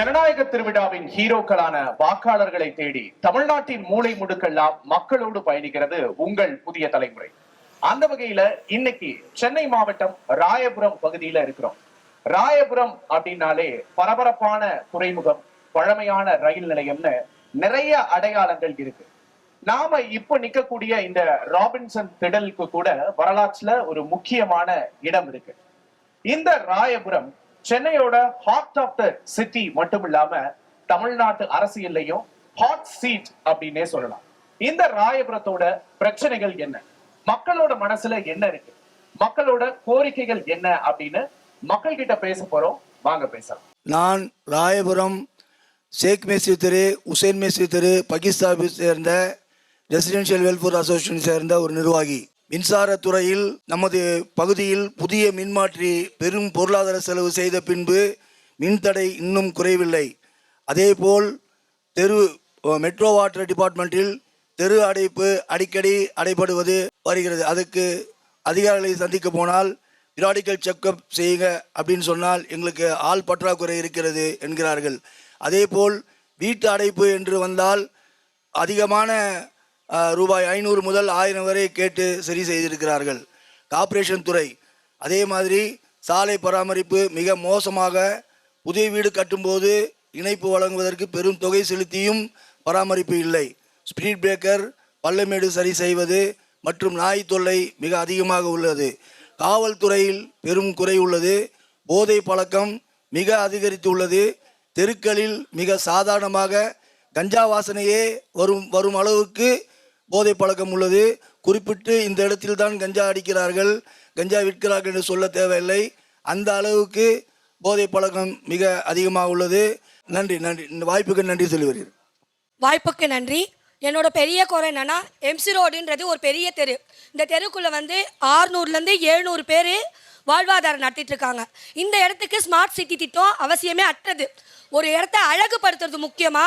ஜனநாயக திருவிழாவின் ஹீரோக்களான வாக்காளர்களை தேடி தமிழ்நாட்டின் மூளை முடுக்கெல்லாம் மக்களோடு பயணிக்கிறது உங்கள் புதிய தலைமுறை. அந்த வகையில இன்னைக்கு சென்னை மாவட்டம் ராயபுரம் பகுதியில இருக்கிறோம். ராயபுரம் அப்படின்னாலே பரபரப்பான துறைமுகம், பழமையான ரயில் நிலையம்னு நிறைய அடையாளங்கள் இருக்கு. நாம இப்ப நிக்கக்கூடிய இந்த ராபின்சன் திடலுக்கு கூட வரலாற்றுல ஒரு முக்கியமான இடம் இருக்கு. இந்த ராயபுரம் சென்னையோட ஹார்ட் ஆஃப் த சிட்டி மட்டும் இல்லாம தமிழ்நாட்டு அரசியல்லையும் ஹாட் சீட் அப்படின்னே சொல்லலாம். இந்த ராயபுரத்தோட பிரச்சனைகள் என்ன, மக்களோட மனசுல என்ன இருக்கு, மக்களோட கோரிக்கைகள் என்ன அப்படின்னு மக்கள் கிட்ட பேச போறோம். வாங்க பேசலாம். நான் ராயபுரம் ஷேக் மேஸ்ரி தெரு, உசேன் மேஸ்ரி தெரு, பாகிஸ்தானை சேர்ந்த ரெசிடென்ஷியல் வெல்ஃபேர் அசோசியேஷன் சேர்ந்த ஒரு நிர்வாகி. மின்சாரத்துறையில் நமது பகுதியில் புதிய மின்மாற்றி பெரும் பொருளாதார செலவு செய்த பின்பு மின்தடை இன்னும் குறையவில்லை. அதேபோல் மெட்ரோ வாட்டர் டிபார்ட்மெண்ட்டில் தெரு அடைப்பு அடிக்கடி அடைபடுவது வருகிறது. அதுக்கு அதிகாரிகளை சந்திக்க போனால் பிராடிக்கல் செக்அப் செய்யுங்க அப்படின்னு சொன்னால் எங்களுக்கு ஆள் பற்றாக்குறை இருக்கிறது என்கிறார்கள். அதேபோல் வீட்டு அடைப்பு என்று வந்தால் அதிகமான ரூபாய் 500 முதல் 1000 வரை கேட்டு சரி செய்திருக்கிறார்கள். கார்ப்பரேஷன் துறை அதே மாதிரி சாலை பராமரிப்பு மிக மோசமாக. புதிய வீடு கட்டும்போது இணைப்பு வழங்குவதற்கு பெரும் தொகை செலுத்தியும் பராமரிப்பு இல்லை. ஸ்பீட் பிரேக்கர், பள்ளமேடு சரி செய்வது மற்றும் நாய் தொல்லை மிக அதிகமாக உள்ளது. காவல்துறையில் பெரும் குறை உள்ளது. போதை பழக்கம் மிக அதிகரித்து உள்ளது. தெருக்களில் மிக சாதாரணமாக கஞ்சா வாசனையே வரும் அளவுக்கு போதை பழக்கம் உள்ளது. குறிப்பிட்டு இந்த இடத்தில் தான் கஞ்சா அடிக்கிறார்கள், கஞ்சா விற்கிறார்கள் என்று சொல்ல தேவையில்லை. அந்த அளவுக்கு போதை பழக்கம் மிக அதிகமாக உள்ளது. நன்றி நன்றி. இந்த வாய்ப்புக்கு நன்றி சொல்லி வருகிறேன். வாய்ப்புக்கு நன்றி. என்னோட பெரிய குறை என்னன்னா, எம்சி ரோடுன்றது ஒரு பெரிய தெரு. இந்த தெருக்குள்ளே 600லேருந்து 700 பேர் வாழ்வாதாரம் நடத்திட்டு இருக்காங்க. இந்த இடத்துக்கு ஸ்மார்ட் சிட்டி திட்டம் அவசியமே அற்றது. ஒரு இடத்த அழகுபடுத்துறது முக்கியமா,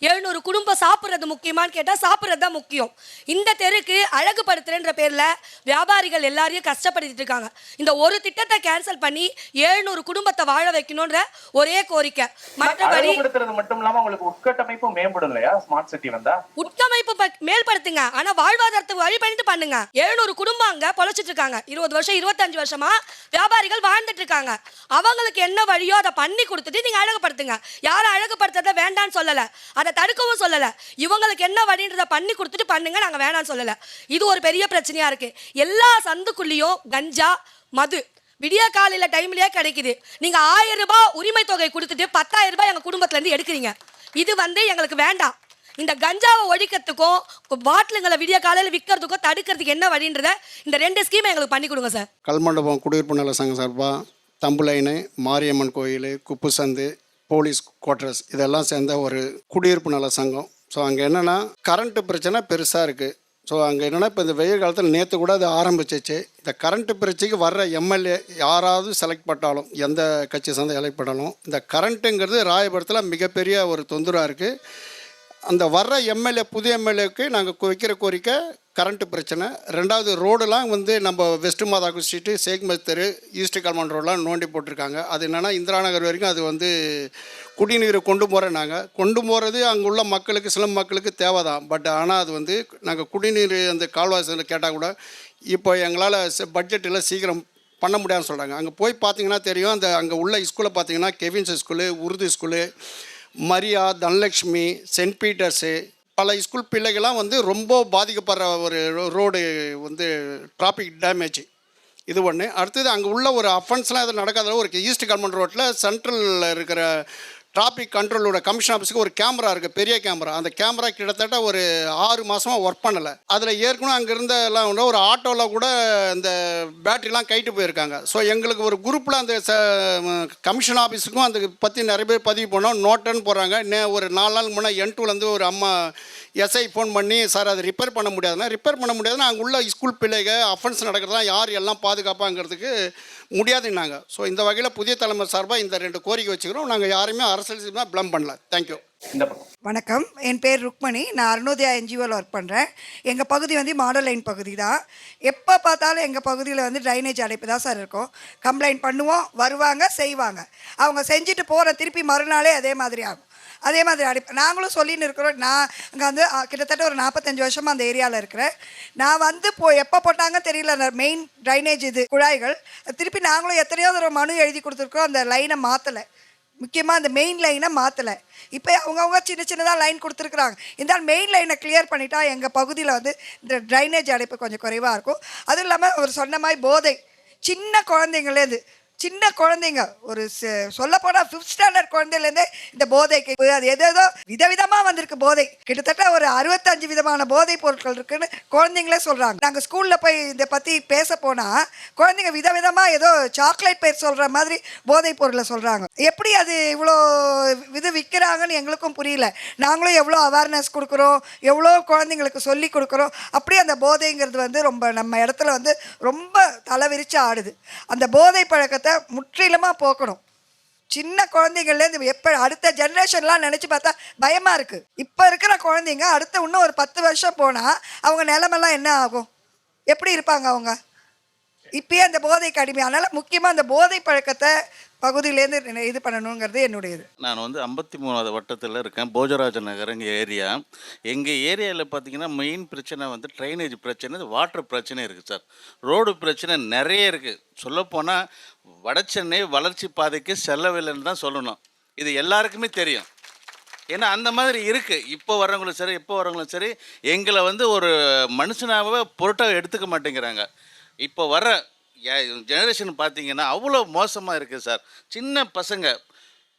700 குடும்பம் சாப்பிட்றது முக்கியமானு கேட்டால் சாப்பிட்றது தான் முக்கியம். இந்த தெருக்கு அழகுபடுத்துறன்ற பேரில் வியாபாரிகள் எல்லாரையும் கஷ்டப்படுத்திட்டு இருக்காங்க. இந்த ஒரு திட்டத்தை கேன்சல் பண்ணி 700 குடும்பத்தை வாழ வைக்கணும்ன்ற ஒரே கோரிக்கை. மற்றபடி மட்டும் இல்லாம உங்களுக்கு உட்கட்டமைப்பு மேம்படும் இல்லையா? ஸ்மார்ட் சிட்டி வந்தா உட்கமைப்பு மேல்படுத்துங்க, ஆனா வாழ்வாதாரத்தை வழி பண்ணிட்டு பண்ணுங்க. 700 குடும்பம் அங்க பொழைச்சிட்டு இருக்காங்க. 20 வருஷம் 25 வருஷமா வியாபாரிகள் வாழ்ந்துட்டு இருக்காங்க. அவங்களுக்கு என்ன வழியோ அதை பண்ணி கொடுத்துட்டு நீங்க அழகுபடுத்துங்க. யாரும் அழகுபடுத்துறத வேண்டான்னு சொல்லல, அதை தடுக்கவும் சொல்லல. இவங்களுக்கு என்ன வழின்றதை பண்ணி கொடுத்துட்டு பண்ணுங்க, நாங்க வேணான்னு சொல்லல. இது ஒரு பெரிய பிரச்சனையா இருக்கு. எல்லா சந்துக்குள்ளேயும் கஞ்சா, மது விடிய காலையில டைம்லயே கிடைக்குது. நீங்க 1000 ரூபாய் உரிமை தொகை கொடுத்துட்டு 10,000 ரூபாய் எங்க குடும்பத்துல இருந்து எடுக்கிறீங்க. இது எங்களுக்கு வேண்டாம். இந்த கஞ்சாவை ஒழிக்கிறதுக்கும் பாட்டிலுங்களை விடிய காலையில் விற்கிறதுக்கும் தடுக்கிறதுக்கு என்ன வழின்றத இந்த 2 ஸ்கீமை எங்களுக்கு பண்ணி கொடுங்க சார். கல்மண்டபம் குடியிருப்பு நல சங்கம் சார்பாக தம்புலைனு, மாரியம்மன் கோயில், குப்புசந்து, போலீஸ் குவார்ட்டர்ஸ் இதெல்லாம் சேர்ந்த ஒரு குடியிருப்பு நல சங்கம். ஸோ அங்கே என்னென்னா கரண்ட்டு பிரச்சனை பெருசாக இருக்குது. ஸோ அங்கே என்னென்னா இப்போ இந்த வெயில் காலத்தில் நேற்று கூட அது ஆரம்பிச்சிச்சு. இந்த கரண்ட்டு பிரச்சனைக்கு வர்ற எம்எல்ஏ யாராவது செலக்ட் பண்ணாலும், எந்த கட்சி சேர்ந்து செலக்ட் பண்ணாலும், இந்த கரண்ட்டுங்கிறது ராயபுரத்தில் மிகப்பெரிய ஒரு தொந்தரவாக இருக்குது. அந்த வர்ற எம்எல்ஏ, புதிய எம்எல்ஏக்கு நாங்கள் வைக்கிற கோரிக்கை கரண்ட்டு பிரச்சனை. ரெண்டாவது ரோடெலாம் நம்ம வெஸ்ட் மாதாக்கு ஸ்ட்ரீட்டு, ஷேக் தெரு, ஈஸ்ட் கல்மான் ரோடெலாம் நோண்டி போட்டிருக்காங்க. அது என்னென்னா இந்திரா நகர் வரைக்கும் அது குடிநீரை கொண்டு போகிறது அங்கே உள்ள மக்களுக்கு, சில மக்களுக்கு தேவை தான். பட் ஆனால் அது நாங்கள் குடிநீர் அந்த கால்வாசியில் கேட்டால் கூட இப்போ எங்களால் பட்ஜெட்டில் சீக்கிரம் பண்ண முடியாதுன்னு சொல்கிறாங்க. அங்கே போய் பார்த்தீங்கன்னா தெரியும். அங்கே உள்ள ஸ்கூலை பார்த்தீங்கன்னா Kevin's school, Urdu school, Maria, Dhanalakshmi, saint Peter's, பல ஸ்கூல் பிள்ளைகள்லாம் ரொம்ப பாதிக்கப்படுற ஒரு ரோடு டிராஃபிக் டேமேஜ். இது ஒன்று. அடுத்தது அங்கே உள்ள ஒரு அஃபென்ஸ்லாம் எதுவும் நடக்காத ஒரு ஈஸ்ட் கல்மன் ரோட்டில் சென்ட்ரலில் இருக்கிற டிராஃபிக் கண்ட்ரோலோட கமிஷன் ஆஃபீஸுக்கு ஒரு கேமரா இருக்குது, பெரிய கேமரா. அந்த கேமரா கிட்டத்தட்ட ஒரு 6 மாதமாக ஒர்க் பண்ணலை. அதில் ஏற்கனவே அங்கே இருந்தெல்லாம் ஒரு ஆட்டோவில் கூட இந்த பேட்டரிலாம் கைட்டு போயிருக்காங்க. ஸோ எங்களுக்கு ஒரு குரூப்பில் அந்த கமிஷன் ஆஃபீஸுக்கும் அந்த பற்றி நிறைய பேர் பதிவு பண்ணோம். நோட்டன்னு போடுறாங்க. ஒரு 4 நாள் முன்னே N2லேருந்து ஒரு அம்மா எஸ்ஐ ஃபோன் பண்ணி சார் அது ரிப்பேர் பண்ண முடியாதுன்னா ரிப்பேர் பண்ண முடியாதுன்னா அங்கே உள்ள ஸ்கூல் பிள்ளைங்க அஃபென்ஸ் நடக்கிறதுலாம் யார் எல்லாம் பாதுகாப்பாங்கிறதுக்கு முடியாதுன்னாங்க. ஸோ இந்த வகையில் புதிய தலைமை சார்பாக இந்த 2 கோரிக்கை வச்சுக்கிறோம். நாங்கள் யாரையுமே அரசியல் ப்ளம் பண்ணல. தேங்க்யூ. இந்த பக்கம். வணக்கம், என் பேர் ருக்மணி. நான் அருணோதயா என்ஜிஓவில் ஒர்க் பண்ணுறேன். எங்கள் பகுதி வந்து மாடல் லைன் பகுதி தான். எப்போ பார்த்தாலும் எங்கள் பகுதியில் வந்து ட்ரைனேஜ் அடைப்பு தான் சார் இருக்கும். கம்ப்ளைண்ட் பண்ணுவோம், வருவாங்க, செய்வாங்க. அவங்க செஞ்சுட்டு போகிற திருப்பி மறுநாளே அதே மாதிரி ஆகும். அதே மாதிரி அடைப்பு நாங்களும் சொல்லின்னு இருக்கிறோம். நான் அங்கே வந்து கிட்டத்தட்ட ஒரு 45 வருஷமாக அந்த ஏரியாவில் இருக்கிறேன். நான் வந்து எப்போ போட்டாங்கன்னு தெரியல அந்த மெயின் ட்ரைனேஜ் இது குழாய்கள். திருப்பி நாங்களும் எத்தனையோ ஒரு மனு எழுதி கொடுத்துருக்கோம். அந்த லைனை மாற்றலை, முக்கியமாக அந்த மெயின் லைனை மாற்றலை. இப்போ அவங்கவுங்க சின்னதாக லைன் கொடுத்துருக்குறாங்க. இருந்தாலும் மெயின் லைனை கிளியர் பண்ணிட்டா எங்கள் பகுதியில் வந்து இந்த ட்ரைனேஜ் அடைப்பு கொஞ்சம் குறைவாக இருக்கும். அதுவும் இல்லாமல் ஒரு சொன்ன மாதிரி போதை, சின்ன குழந்தைங்களேருந்து சின்ன குழந்தைங்க ஒரு சொல்லப்போனால் 5th ஸ்டாண்டர்ட் குழந்தையிலேருந்தே இந்த போதைக்கு அது ஏதோ விதவிதமாக வந்திருக்கு போதை. கிட்டத்தட்ட ஒரு 65 விதமான போதை பொருட்கள் இருக்குன்னு குழந்தைங்களே சொல்கிறாங்க. நாங்கள் ஸ்கூலில் போய் இதை பற்றி பேச போனால் குழந்தைங்க விதவிதமாக ஏதோ சாக்லேட் பேர் சொல்கிற மாதிரி போதை பொருளை சொல்கிறாங்க. எப்படி அது இவ்வளோ விற்கிறாங்கன்னு எங்களுக்கும் புரியல. நாங்களும் எவ்வளோ அவேர்னஸ் கொடுக்குறோம், எவ்வளோ குழந்தைங்களுக்கு சொல்லி கொடுக்குறோம். அப்படியே அந்த போதைங்கிறது வந்து ரொம்ப நம்ம இடத்துல வந்து ரொம்ப தலைவிரிச்சு ஆடுது. அந்த போதை பழக்கத்தை முற்றிலுமாக போக்கணும். சின்ன குழந்தைங்கள்லேருந்து எப்போ அடுத்த ஜென்ரேஷன்லாம் நினச்சி பார்த்தா பயமாக இருக்குது. இப்போ இருக்கிற குழந்தைங்க அடுத்த இன்னும் ஒரு 10 வருஷம் போனால் அவங்க நிலமெல்லாம் என்ன ஆகும், எப்படி இருப்பாங்க அவங்க? இப்பயே அந்த போதைக்கு அடிமை. அதனால் முக்கியமாக அந்த போதை பழக்கத்தை பகுதியிலேருந்து இது பண்ணணுங்கிறது என்னுடையது. நான் வந்து 53வது வட்டத்தில் இருக்கேன், போஜராஜ நகருங்க ஏரியா. எங்கள் ஏரியாவில் பார்த்தீங்கன்னா மெயின் பிரச்சனை வந்து ட்ரைனேஜ் பிரச்சனை, வாட்டர் பிரச்சனை இருக்குது சார். ரோடு பிரச்சனை நிறைய இருக்குது. சொல்லப்போனால் வடசென்னை வளர்ச்சி பாதைக்கு செல்லவில்லைன்னு தான் சொல்லணும். இது எல்லாருக்குமே தெரியும். ஏன்னா அந்த மாதிரி இருக்குது. இப்போ வரவங்களும் சரி எங்களை வந்து ஒரு மனுஷனாகவே பொருட்டாக எடுத்துக்க மாட்டேங்கிறாங்க. இப்போ வர ஜெனரேஷன் பார்த்தீங்கன்னா அவ்வளோ மோசமாக இருக்குது சார். சின்ன பசங்க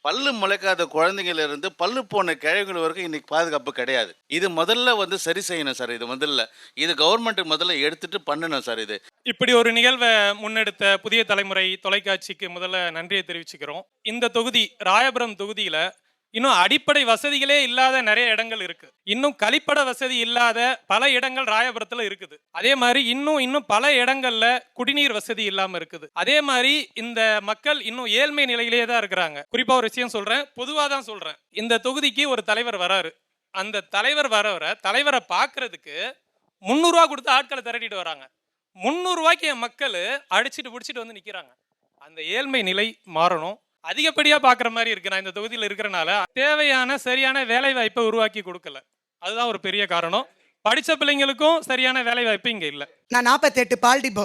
பல்லு முளைக்காத குழந்தைங்களிலிருந்து பல்லு போன கிழங்குகள் வரைக்கும் இன்றைக்கி பாதுகாப்பு கிடையாது. இது முதல்ல வந்து சரி செய்யணும் சார். இது கவர்மெண்ட்டுக்கு முதல்ல எடுத்துகிட்டு பண்ணணும் சார். இது இப்படி ஒரு நிகழ்வை முன்னெடுத்த புதிய தலைமுறை தொலைக்காட்சிக்கு முதல்ல நன்றியை தெரிவிச்சுக்கிறோம். இந்த தொகுதி ராயபுரம் தொகுதியில் இன்னும் அடிப்படை வசதிகளே இல்லாத நிறைய இடங்கள் இருக்கு. இன்னும் கழிப்பட வசதி இல்லாத பல இடங்கள் ராயபுரத்துல இருக்குது. அதே மாதிரி இன்னும் பல இடங்கள்ல குடிநீர் வசதி இல்லாம இருக்குது. அதே மாதிரி இந்த மக்கள் இன்னும் ஏழ்மை நிலையிலேயே தான் இருக்கிறாங்க. குறிப்பா ஒரு விஷயம் சொல்றேன், பொதுவா தான் சொல்றேன். இந்த தொகுதிக்கு ஒரு தலைவர் வராரு. அந்த தலைவரை பார்க்கறதுக்கு 300 ரூபா கொடுத்து ஆட்களை திரட்டிட்டு வராங்க. 300 ரூபாய்க்கு என் மக்கள் அடிச்சுட்டு பிடிச்சிட்டு வந்து நிக்கிறாங்க. அந்த ஏழ்மை நிலை மாறணும். அதிகப்படியாக பார்க்குற மாதிரி இருக்குது. நான் இந்த தொகுதியில் இருக்கிறனால தேவையான சரியான வேலை வாய்ப்பை உருவாக்கி கொடுக்கல. அதுதான் ஒரு பெரிய காரணம். படித்த பிள்ளைங்களுக்கும் சரியான வேலை வாய்ப்பு இங்கே இல்லை. நான் 48 பால்டிபோ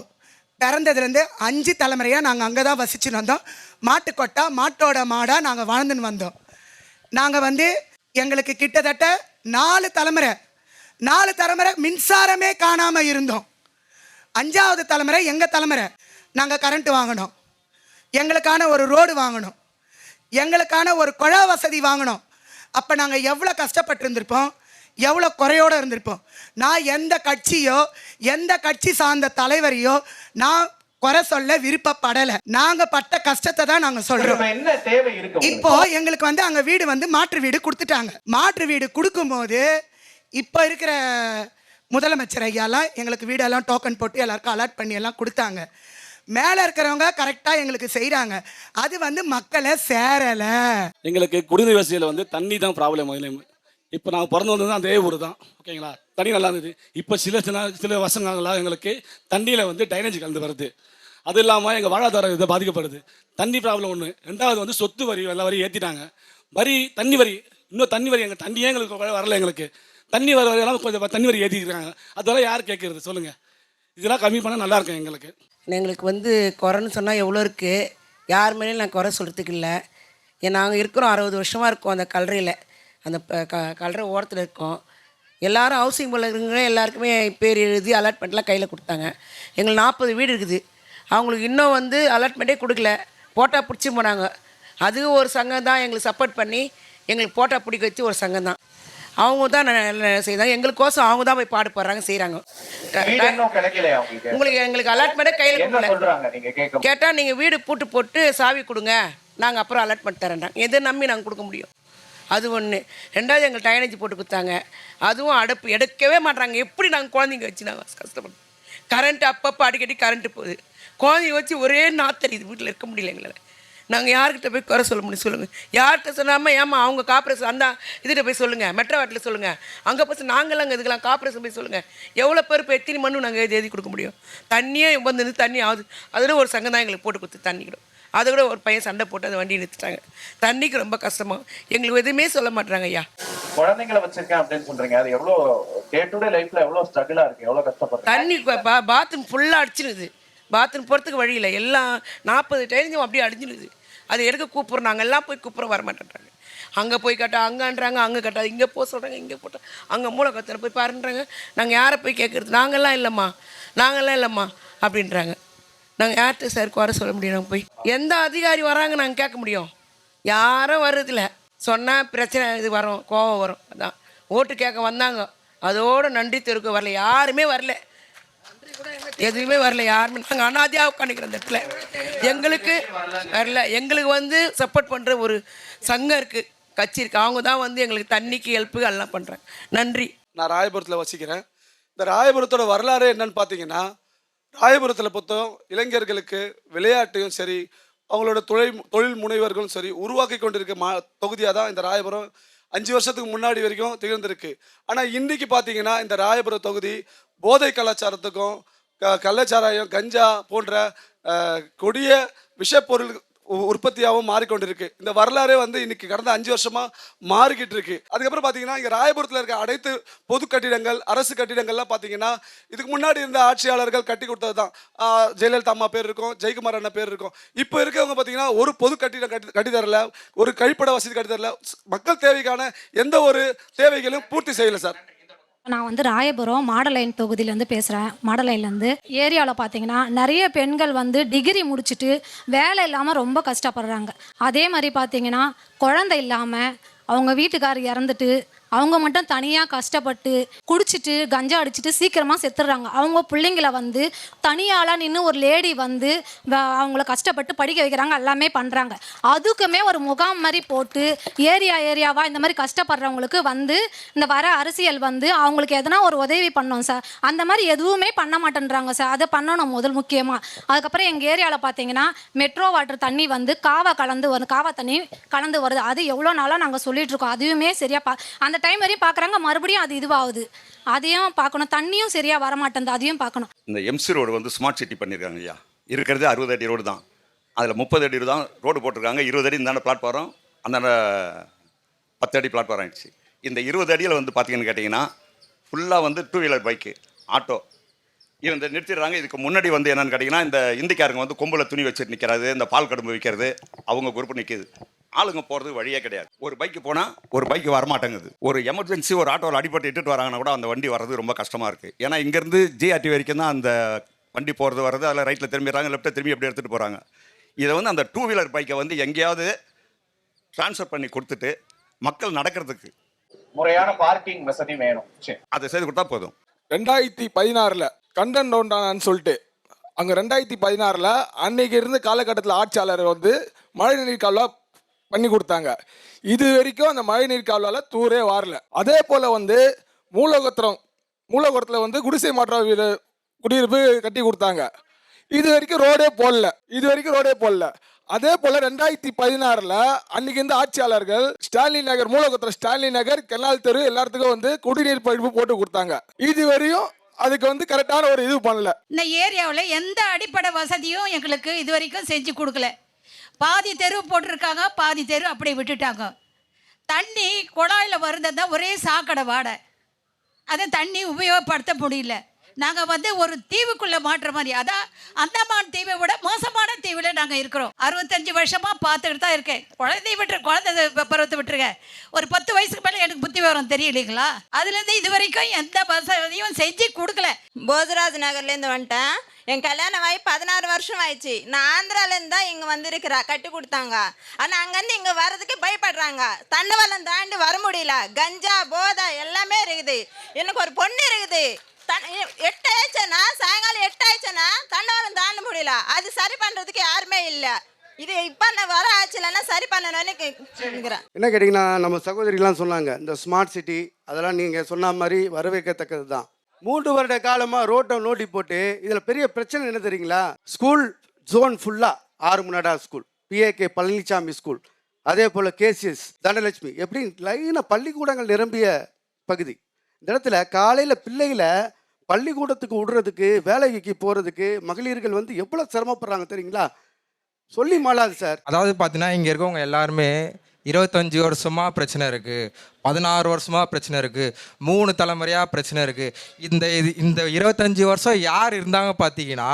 பிறந்ததுலேருந்து 5 தலைமுறையாக நாங்கள் அங்கே தான் வசிச்சுன்னு வந்தோம். மாட்டுக்கொட்டா மாட்டோட மாடாக நாங்கள் வாழ்ந்துன்னு வந்தோம். நாங்கள் வந்து எங்களுக்கு கிட்டத்தட்ட 4 தலைமுறை மின்சாரமே காணாமல் இருந்தோம். 5வது தலைமுறை எங்கள் தலைமுறை. நாங்கள் கரண்ட் வாங்கினோம், எங்களுக்கான ஒரு ரோடு வாங்கணும், எங்களுக்கான ஒரு குழா வசதி வாங்கணும். அப்போ நாங்கள் எவ்வளோ கஷ்டப்பட்டு இருந்திருப்போம், எவ்வளோ குறையோடு இருந்திருப்போம். நான் எந்த கட்சி சார்ந்த தலைவரையோ நான் குறை சொல்ல விருப்பப்படலை. நாங்கள் பட்ட கஷ்டத்தை தான் நாங்கள் சொல்கிறோம். இப்போ எங்களுக்கு வந்து அங்கே வீடு வந்து மாற்று வீடு கொடுத்துட்டாங்க. மாற்று வீடு கொடுக்கும்போது இப்போ இருக்கிற முதலமைச்சர் ஐயாலாம் எங்களுக்கு வீடெல்லாம் டோக்கன் போட்டு எல்லாருக்கும் அலாட் பண்ணி எல்லாம் கொடுத்தாங்க. மேலே இருக்கிறவங்க கரெக்டாக எங்களுக்கு செய்கிறாங்க. அது வந்து மக்களை சேரலை. எங்களுக்கு குடிநீர் வசதியில் வந்து தண்ணி தான் ப்ராப்ளம். இப்போ நாங்கள் பிறந்து வந்தது அதே ஊர் தான், ஓகேங்களா. தண்ணி நல்லா இருந்தது. இப்போ சில வருஷங்களாக எங்களுக்கு தண்ணியில் வந்து டைனேஜ் கலந்து வருது. அது இல்லாமல் எங்கள் வாழ்வாதாரம் இதை பாதிக்கப்படுது. தண்ணி ப்ராப்ளம் ஒன்று. 2வது வந்து சொத்து வரி எல்லா வரியும் ஏற்றிட்டாங்க. தண்ணி வரி எங்கள் தண்ணியே எங்களுக்கு வரல. எங்களுக்கு தண்ணி வரையெல்லாம் கொஞ்சம் தண்ணி வரி ஏற்றிக்கிறாங்க. அதெல்லாம் யார் கேட்குறது சொல்லுங்கள். இதெல்லாம் கம்மி பண்ணால் நல்லாயிருக்கும். எங்களுக்கு வந்து குறைன்னு சொன்னால் எவ்வளோ இருக்குது, யார் மேலேயும் நான் குறை சொல்கிறதுக்கு இல்லை. நாங்கள் இருக்கிறோம் 60 வருஷமாக இருக்கோம் அந்த கல்லறையில். அந்த கல்லறை ஓரத்தில் இருக்கோம். எல்லோரும் ஹவுசிங் போல் இருக்கிறவங்களே எல்லாருக்குமே பேர் எழுதி அலாட்மெண்ட்லாம் கையில் கொடுத்தாங்க. எங்களுக்கு 40 வீடு இருக்குது. அவங்களுக்கு இன்னும் வந்து அலாட்மெண்ட்டே கொடுக்கல. போட்டா பிடிச்சி போனாங்க. அதுவும் ஒரு சங்கம் தான் எங்களுக்கு சப்போர்ட் பண்ணி எங்களுக்கு போட்டா பிடிக்க வச்சு ஒரு சங்கம் தான். அவங்க தான் செய்தாங்க. எங்களுக்கோசம் அவங்க தான் போய் பாடுபடுறாங்க, செய்கிறாங்க. எங்களுக்கு அலாட்மெண்ட்டே கையில் கொடுக்கல. கேட்டால் நீங்கள் வீடு பூட்டு போட்டு சாவி கொடுங்க, நாங்கள் அப்புறம் அலாட்மெண்ட் தரேன்றாங்க. எதை நம்பி நாங்கள் கொடுக்க முடியும்? அது ஒன்று. ரெண்டாவது எங்களுக்கு டைனேஜ் போட்டு கொடுத்தாங்க. அதுவும் அடுப்பு எடுக்கவே மாட்டாங்க. எப்படி நாங்கள் குழந்தைங்க வச்சு நாங்கள் கஷ்டப்படுறோம். கரண்ட்டு அப்பப்போ அடிக்கடி கரண்ட்டு போகுது. குழந்தைங்க வச்சு ஒரே நாத்தறியுது. வீட்டில் இருக்க முடியல எங்களால். நாங்கள் யார்கிட்ட போய் குறை சொல்ல முடியும் சொல்லுங்கள்? யார்கிட்ட சொல்லாமல் ஏமா அவங்க கார்பரேஷன் அந்த இதுகிட்ட போய் சொல்லுங்கள், மெட்ரோ வாட்டில் சொல்லுங்கள், அங்கே போய் நாங்களாம் அங்கே இதுக்கெல்லாம் கார்பரேஷன் போய் சொல்லுங்கள். எவ்வளோ பேர் இப்போ எத்தனை மண்ணு நாங்கள் எழுதி கொடுக்க முடியும்? தண்ணியே வந்து தண்ணி ஆகுது. அதில் ஒரு சங்கம் தான் எங்களுக்கு போட்டு கொடுத்து தண்ணிக்கிடும். அதை கூட ஒரு பையன் சண்டை போட்டு அந்த வண்டியை நிறுத்திட்டாங்க. தண்ணிக்கு ரொம்ப கஷ்டமாக எங்களுக்கு எதுவுமே சொல்ல மாட்டாங்க. ஐயா குழந்தைங்களை வச்சிருக்கேன் அப்படின்னு சொல்றீங்க, அது எவ்வளவு டே டு டே லைஃப்ல எவ்வளவு ஸ்ட்ரகிளா இருக்கு, எவ்வளவு கஷ்டப்படுறீங்க? தண்ணி பாத்ரூம் ஃபுல்லாக அடிச்சிடுது. பாத்ரூம் போகிறதுக்கு வழி இல்லை. எல்லாம் 40 டைனியும் அப்படியே அடிஞ்சிடுது. அது எடுக்க கூப்பிட்றோம். நாங்கள் எல்லாம் போய் கூப்பிட்றோம், வரமாட்டேன்றாங்க. அங்கே போய் கட்டா அங்கேன்றாங்க, அங்கே கட்டாது, இங்கே போக சொல்கிறாங்க, இங்கே போட்டோம், அங்கே மூளை கத்தனை போய் பாருன்றாங்க. நாங்கள் யாரை போய் கேட்குறது? நாங்கள்லாம் இல்லைம்மா அப்படின்றாங்க. நாங்கள் யார்கிட்ட சார் குறை சொல்ல முடியும்? நாங்கள் போய் எந்த அதிகாரி வராங்க நாங்கள் கேட்க முடியும்? யாரும் வர்றதில்ல. சொன்னால் பிரச்சனை இது வரும், கோபம் வரும். அதான் ஓட்டு கேட்க வந்தாங்க, அதோடு நன்றி தெருக்கு வரல. யாருமே வரல, எதுவுமே வரல யாருமே. நாங்கள் அனாதையாக உட்காந்துக்கிறோம் அந்த இடத்துல. எங்களுக்கு வரல. எங்களுக்கு சப்போர்ட் பண்ணுற ஒரு சங்கம் இருக்குது, கட்சி இருக்குது. அவங்க தான் எங்களுக்கு தண்ணிக்கு ஹெல்ப்பு எல்லாம் பண்ணுறாங்க. நன்றி. நான் ராயபுரத்தில் வசிக்கிறேன். இந்த ராயபுரத்தோட வரலாறு என்னன்னு பார்த்தீங்கன்னா, ராயபுரத்தில் பொறுத்தவரை இளைஞர்களுக்கு விளையாட்டையும் சரி, அவங்களோட தொழில் முனைவர்களும் சரி உருவாக்கி கொண்டிருக்க தொகுதியாக தான் இந்த ராயபுரம் 5 வருஷத்துக்கு முன்னாடி வரைக்கும் திகழ்ந்திருக்கு. ஆனால் இன்றைக்கி பார்த்தீங்கன்னா இந்த ராயபுரம் தொகுதி போதை கலாச்சாரத்துக்கும் கள்ளச்சாராயம், கஞ்சா போன்ற கொடிய விஷப்பொருள் உற்பத்தியாகவும் மாறிக்கொண்டிருக்கு. இந்த வரலாறே இன்னைக்கு கடந்த 5 வருஷமா மாறிக்கிட்டு இருக்கு. அதுக்கப்புறம் பார்த்தீங்கன்னா இங்கே ராயபுரத்தில் இருக்க அனைத்து பொது கட்டிடங்கள், அரசு கட்டிடங்கள்லாம் பார்த்தீங்கன்னா இதுக்கு முன்னாடி இருந்த ஆட்சியாளர்கள் கட்டி கொடுத்தது தான். ஜெயலலிதா அம்மா பேர் இருக்கும், ஜெயக்குமார் அண்ணா பேர் இருக்கும். இப்போ இருக்கவங்க பார்த்தீங்கன்னா ஒரு பொது கட்டிடம் கட்டி தரல, ஒரு கழிப்பட வசதி கட்டி தரல, மக்கள் தேவைக்கான எந்த ஒரு தேவைகளையும் பூர்த்தி செய்யலை சார். நான் ராயபுரம் மாடல் லைன் தொகுதியிலேருந்து பேசுகிறேன். மாடல் லைன்லேருந்து ஏரியாவில் பார்த்தீங்கன்னா நிறைய பெண்கள் டிகிரி முடிச்சுட்டு வேலை இல்லாமல் ரொம்ப கஷ்டப்படுறாங்க. அதே மாதிரி பார்த்தீங்கன்னா குழந்தை இல்லாமல் அவங்க வீட்டுக்காரர் இறந்துட்டு அவங்க மட்டும் தனியாக கஷ்டப்பட்டு குடிச்சிட்டு கஞ்சா அடிச்சுட்டு சீக்கிரமாக செத்துடுறாங்க. அவங்க பிள்ளைங்கள தனியாளாக நின்று ஒரு லேடி அவங்கள கஷ்டப்பட்டு படிக்க வைக்கிறாங்க, எல்லாமே பண்ணுறாங்க. அதுக்குமே ஒரு முகாம் மாதிரி போட்டு ஏரியாவாக இந்த மாதிரி கஷ்டப்படுறவங்களுக்கு இந்த வர அரசியல் அவங்களுக்கு எதனா ஒரு உதவி பண்ணோம் சார். அந்த மாதிரி எதுவுமே பண்ண மாட்டேன்றாங்க சார். அதை பண்ணணும் முதல் முக்கியமாக. அதுக்கப்புறம் எங்கள் ஏரியாவில் பார்த்தீங்கன்னா மெட்ரோ வாட்டர் தண்ணி காவா தண்ணி கலந்து வருது. அது எவ்வளோ நாளாக நாங்கள் சொல்லிட்டு இருக்கோம். அதுவுமே சரியாக அந்த டைம் வரையும் பார்க்குறாங்க, மறுபடியும் அது இதுவாகுது. அதையும் பார்க்கணும். தண்ணியும் சரியாக வரமாட்டேங்குது, அதையும் பார்க்கணும். இந்த எம்சி ரோடு ஸ்மார்ட் சிட்டி பண்ணியிருக்காங்க ஐயா. இருக்கிறது 60 அடி ரோடு தான். அதில் 30 அடி தான் ரோடு போட்டிருக்காங்க. 20 அடி இந்தாண்ட பிளாட்ஃபாரம், அந்தாண்ட 10 அடி பிளாட்ஃபாரம் ஆகிடுச்சு. இந்த 20 அடியில் பார்த்தீங்கன்னு கேட்டிங்கன்னா ஃபுல்லாக 2 வீலர் பைக்கு, ஆட்டோ இவங்க நிறுத்திடுறாங்க. இதுக்கு முன்னாடி என்னென்னு கேட்டிங்கன்னா இந்த இந்திக்காரங்க கொம்பில் துணி வச்சுட்டு நிற்கிறது, இந்த பால் கடும்பு விற்கிறது, அவங்க குரூப்பு நிற்கிது. ஆளுங்க போகிறதுக்கு வழியே கிடையாது. ஒரு பைக்கு போனால் ஒரு பைக்கு வரமாட்டேங்குது. ஒரு எமர்ஜென்சி ஒரு ஆட்டோவில் அடிபட்டு இட்டுட்டு வராங்கன்னா கூட அந்த வண்டி வர்றது ரொம்ப கஷ்டமாக இருக்குது. ஏன்னா இங்கேருந்து ஜிஆர்டி வரைக்கும் தான் அந்த வண்டி போகிறது வர்றது. அதில் ரைட்டில் திரும்பிடுறாங்க, லெஃப்ட்டில் திரும்பி எப்படி எடுத்துகிட்டு போகிறாங்க. இதை அந்த 2 வீலர் பைக்கை எங்கேயாவது ட்ரான்ஸ்ஃபர் பண்ணி கொடுத்துட்டு மக்கள் நடக்கிறதுக்கு முறையான பார்க்கிங் வசதி வேணும். அதை செய்து கொடுத்தா போதும். 2016 கண்டன் டவுன் சொல்லிட்டு அங்கே 2016 அன்னைக்கு இருந்த காலகட்டத்தில் ஆட்சியாளர் மழைநீர் கால்வா பண்ணி கொடுத்தாங்க. இது வரைக்கும் அந்த மழைநீர் கால்வாயில் தூரே வரல. அதே போல் மூலகுளத்தில் குடிசை மாற்ற குடியிருப்பு கட்டி கொடுத்தாங்க. இது வரைக்கும் ரோடே போடல. அதே போல் 2016 அன்னைக்கு இருந்த ஆட்சியாளர்கள் ஸ்டாலின் நகர், மூலகுளத்தில் ஸ்டாலின் நகர், கெனால் தெரு எல்லாத்துக்கும் குடிநீர் பைப்பு போட்டு கொடுத்தாங்க. இது வரையும் அதுக்கு கரெக்டான ஒரு இது பண்ணல. இந்த ஏரியாவில் எந்த அடிப்படை வசதியும் எங்களுக்கு இது வரைக்கும் செஞ்சு கொடுக்கல. பாதி தெரு போட்டிருக்காங்க, பாதி தெரு அப்படியே விட்டுட்டாங்க. தண்ணி குழாயில் வருந்தா ஒரே சாக்கடை வாடை. அதை தண்ணி உபயோகப்படுத்த முடியல. நாங்கள் ஒரு தீவுக்குள்ளே மாட்டுற மாதிரி, அதான் அந்தமான் தீவை விட மோசமான தீவில் நாங்கள் இருக்கிறோம். 65 வருஷமாக பார்த்துக்கிட்டு தான் இருக்கேன். குழந்தை பருவத்தை விட்டுருக்கேன். ஒரு 10 வயசுக்கு மேலே எனக்கு புத்தி விவரம் தெரியலைங்களா? அதுலேருந்து இது வரைக்கும் எந்த வசதியும் செஞ்சு கொடுக்கல. போஜராஜ் நகர்லேருந்து வந்துட்டேன். என் கல்யாணம் ஆகி 16 வருஷம் ஆயிடுச்சு. நான் ஆந்திராலேருந்து தான் இங்கே வந்திருக்கிறா, கட்டி கொடுத்தாங்க. ஆனால் அங்கேருந்து இங்கே வர்றதுக்கு பயப்படுறாங்க. தண்டவாளம் தாண்டி வர முடியல. கஞ்சா போதை எல்லாமே இருக்குது. எனக்கு ஒரு பொண்ணு இருக்குது. 8 ஆயிடுச்சுன்னா, சாயங்காலம் 8 ஆயிடுச்சுன்னா தண்டவாளம் தாண்ட முடியல. அது சரி பண்ணுறதுக்கு யாருமே இல்லை. இது இப்ப நான் வர ஆட்சியிலன்னா சரி பண்ணணும்னு கேட்கிறேன். என்ன கேட்டிங்கன்னா நம்ம சகோதரிலாம் சொன்னாங்க இந்த ஸ்மார்ட் சிட்டி அதெல்லாம் நீங்கள் சொன்ன மாதிரி வரவேற்கத்தக்கது தான். 3 வருட காலமாக ரோட்டை நோட்டி போட்டு இதில் பெரிய பிரச்சனை என்ன தெரியுங்களா? ஸ்கூல் ஜோன் ஃபுல்லாக 6 மணி ஸ்கூல், PAK பழனிசாமி ஸ்கூல், அதே போல் KCS தனலட்சுமி, எப்படி லைனாக பள்ளிக்கூடங்கள் நிரம்பிய பகுதி. இந்த இடத்துல காலையில் பிள்ளைகளை பள்ளிக்கூடத்துக்கு விடுறதுக்கு வேலைக்கு போகிறதுக்கு மகளிர்கள் வந்து எவ்வளோ சிரமப்படுறாங்க தெரியுங்களா? சொல்லி மாளாது சார். அதாவது பார்த்தீங்கன்னா இங்கே இருக்கவங்க எல்லாருமே 25 வருஷமாக பிரச்சனை இருக்குது, 16 வருஷமாக பிரச்சனை இருக்குது, 3 தலைமுறையாக பிரச்சனை இருக்குது. இந்த 25 வருஷம் யார் இருந்தாங்க பார்த்தீங்கன்னா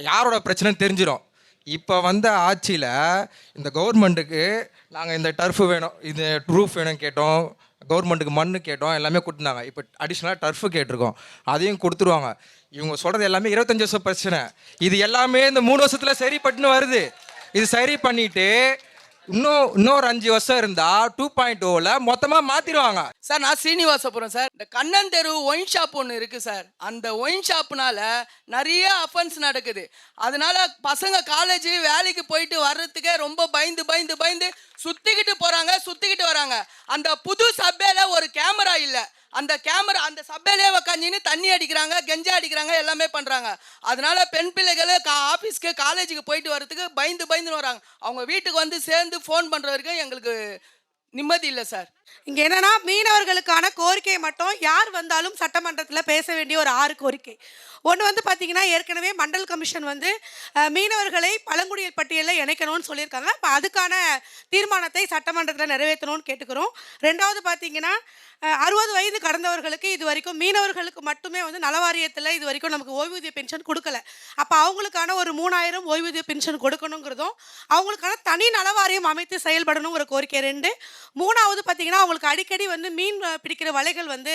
யாரோட பிரச்சனைன்னு தெரிஞ்சிடும். இப்போ வந்த ஆட்சியில் இந்த கவர்மெண்ட்டுக்கு நாங்கள் இந்த டர்ஃப் வேணும், இது ரூஃப் வேணும் கேட்டோம், கவர்மெண்ட்டுக்கு மண்ணு கேட்டோம், எல்லாமே கொடுத்துருந்தாங்க. இப்போ அடிஷ்னலாக டர்ஃபு கேட்டிருக்கோம், அதையும் கொடுத்துருவாங்க. இவங்க சொல்கிறது எல்லாமே 25 வருஷம் பிரச்சனை. இது எல்லாமே இந்த 3 வருஷத்தில் சரி பட்டுன்னு வருது. இது சரி பண்ணிவிட்டு இன்னொரு 5 வருஷம் இருந்தால் 2.0ல மொத்தமாக மாற்றிடுவாங்க. சார் நான் ஸ்ரீனிவாசபுரம் சார். இந்த கண்ணன் தெரு ஒயின் ஷாப் ஒன்று இருக்குது சார். அந்த ஒயின் ஷாப்னால நிறைய அஃபென்ஸ் நடக்குது. அதனால பசங்க காலேஜ் வேலைக்கு போயிட்டு வர்றதுக்கே ரொம்ப பயந்து சுற்றிக்கிட்டு வராங்க. அந்த புது சப்பேல ஒரு கேமரா இல்லை. அந்த சப்பேலே உக்காந்துன்னு தண்ணி அடிக்கிறாங்க, கெஞ்சா அடிக்கிறாங்க, எல்லாமே பண்ணுறாங்க. அதனால பெண் பிள்ளைகள் ஆஃபீஸ்க்கு காலேஜுக்கு போயிட்டு வர்றதுக்கு பயந்து வராங்க. அவங்க வீட்டுக்கு வந்து சேர்ந்து ஃபோன் பண்ணுற வரைக்கும் எங்களுக்கு நிம்மதி இல்லை சார். இங்கே என்னன்னா மீனவர்களுக்கான கோரிக்கை மட்டும் யார் வந்தாலும் சட்டமன்றத்தில் பேச வேண்டிய ஒரு 6 கோரிக்கை. ஒன்று வந்து பார்த்தீங்கன்னா ஏற்கனவே மண்டல் கமிஷன் வந்து மீனவர்களை பழங்குடியினர் பட்டியலில் இணைக்கணும்னு சொல்லியிருக்காங்க. இப்போ அதுக்கான தீர்மானத்தை சட்டமன்றத்தில் நிறைவேற்றணும்னு கேட்டுக்கிறோம். ரெண்டாவது பார்த்தீங்கன்னா 60 வயது கடந்தவர்களுக்கு இது வரைக்கும் மீனவர்களுக்கு மட்டுமே வந்து நலவாரியத்தில் இது வரைக்கும் நமக்கு ஓய்வூதிய பென்ஷன் கொடுக்கல. அப்போ அவங்களுக்கான ஒரு 3000 ஓய்வூதிய பென்ஷன் கொடுக்கணுங்கிறதும் அவங்களுக்கான தனி நலவாரியம் அமைத்து செயல்படணுங்கிற கோரிக்கை 2. மூணாவது பார்த்தீங்கன்னா அவங்களுக்கு அடிக்கடி வந்து மீன் பிடிக்கிற வலைகள் வந்து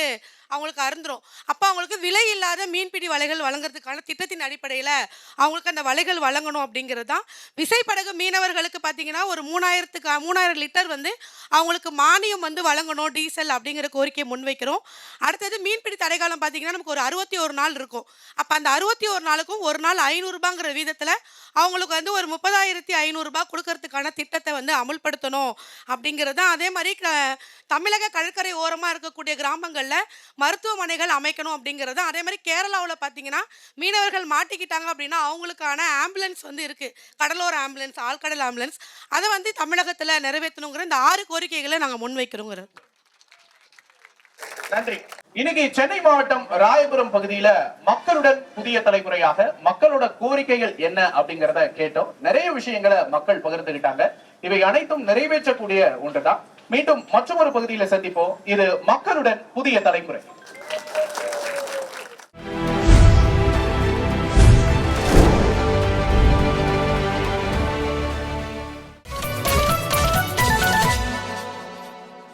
அவங்களுக்கு அருந்துரும். அப்போ அவங்களுக்கு விலை இல்லாத மீன்பிடி வலைகள் வழங்குறதுக்கான திட்டத்தின் அடிப்படையில் அவங்களுக்கு அந்த வலைகள் வழங்கணும் அப்படிங்கிறது தான். விசைப்படகு மீனவர்களுக்கு பார்த்தீங்கன்னா ஒரு 3000 லிட்டர் வந்து அவங்களுக்கு மானியம் வந்து வழங்கணும் டீசல் அப்படிங்கிற கோரிக்கையை முன்வைக்கிறோம். அடுத்தது மீன்பிடி தடைக்காலம் பார்த்தீங்கன்னா நமக்கு ஒரு 61 நாள் இருக்கும். அப்போ அந்த 61 நாளுக்கும் ஒரு நாள் 500 ரூபாங்கிற வீதத்தில் அவங்களுக்கு வந்து ஒரு 30,500 ரூபாய் கொடுக்கறதுக்கான திட்டத்தை வந்து அமுல்படுத்தணும் அப்படிங்கிறது தான். அதே மாதிரி தமிழக கடற்கரை ஓரமாக இருக்கக்கூடிய கிராமங்களில் மருத்துவமனைகள் அமைக்கணும் அப்படிங்கிறது. அதே மாதிரி கேரளாவில் பார்த்தீங்கன்னா மீனவர்கள் மாட்டிக்கிட்டாங்க அப்படின்னா அவங்களுக்கான ஆம்புலன்ஸ் வந்து இருக்குது, கடலோர ஆம்புலன்ஸ், ஆழ்கடல் ஆம்புலன்ஸ். அதை வந்து தமிழகத்தில் நிறைவேற்றணுங்கிற இந்த 6 கோரிக்கைகளை நாங்கள் முன்வைக்கிறோங்கிறது. நன்றி. இன்னைக்கு சென்னை மாவட்டம் ராயபுரம் பகுதியில மக்களுடன் புதிய தலைமுறையாக மக்களோட கோரிக்கைகள் என்ன அப்படிங்கறத கேட்டோம். நிறைய விஷயங்களை மக்கள் பகிர்ந்துகிட்டாங்க. இவை அனைத்தும் நிறைவேற்றக்கூடிய ஒன்றுதான். மீண்டும் மற்றொரு பகுதியில சந்திப்போம். இது மக்களுடன் புதிய தலைமுறை.